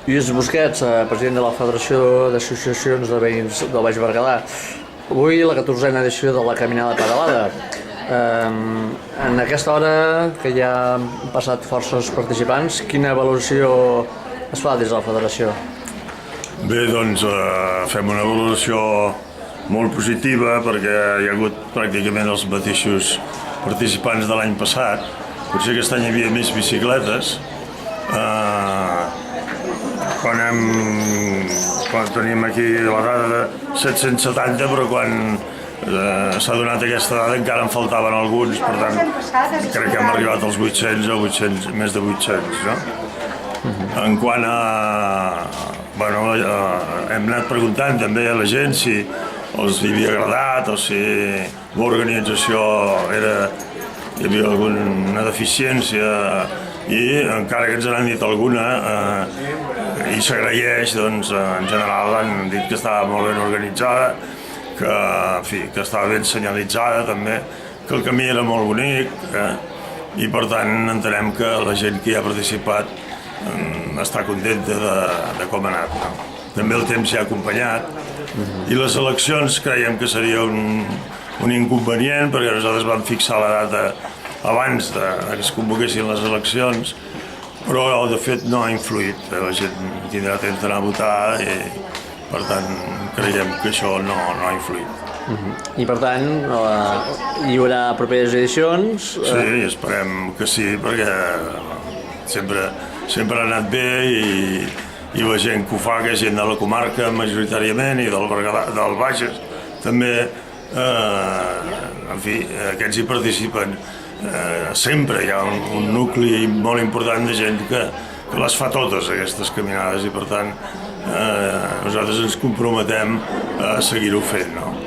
Lluís Busquets, president de la Federació d'Associacions de Veïns del Baix Berguedà. Avui la 14a edició de la Caminada Pedalada. En aquesta hora, que ja han passat forces participants, quina valoració es fa des de la Federació? Bé, doncs fem una valoració molt positiva perquè hi ha hagut pràcticament els mateixos participants de l'any passat. Potser aquest any hi havia més bicicletes. Quan tenim aquí la dada de 770, però quan s'ha donat aquesta dada encara en faltaven alguns, per tant crec que hem arribat als 800 o més de 800, no? En quant a... hem anat preguntant també a la gent si els havia agradat o si l'organització hi havia alguna deficiència, i encara que ens n'han dit alguna i s'agraeix, doncs en general han dit que estava molt ben organitzada, que estava ben senyalitzada també, que el camí era molt bonic, i per tant entenem que la gent que hi ha participat està contenta de com ha anat. També el temps hi ha acompanyat, i les eleccions creiem que seria un inconvenient, perquè nosaltres vam fixar la data abans que es convoquessin les eleccions, però de fet no ha influït. La gent tindrà temps d'anar a votar i per tant creiem que això no ha influït. I per tant hi haurà properes edicions? Sí, esperem que sí, perquè sempre ha anat bé i la gent que ho fa, que és gent de la comarca majoritàriament i del Bages també, en fi, aquests hi participen. Sempre hi ha un nucli molt important de gent que les fa totes, aquestes caminades, i per tant nosaltres ens comprometem a seguir-ho fent, no?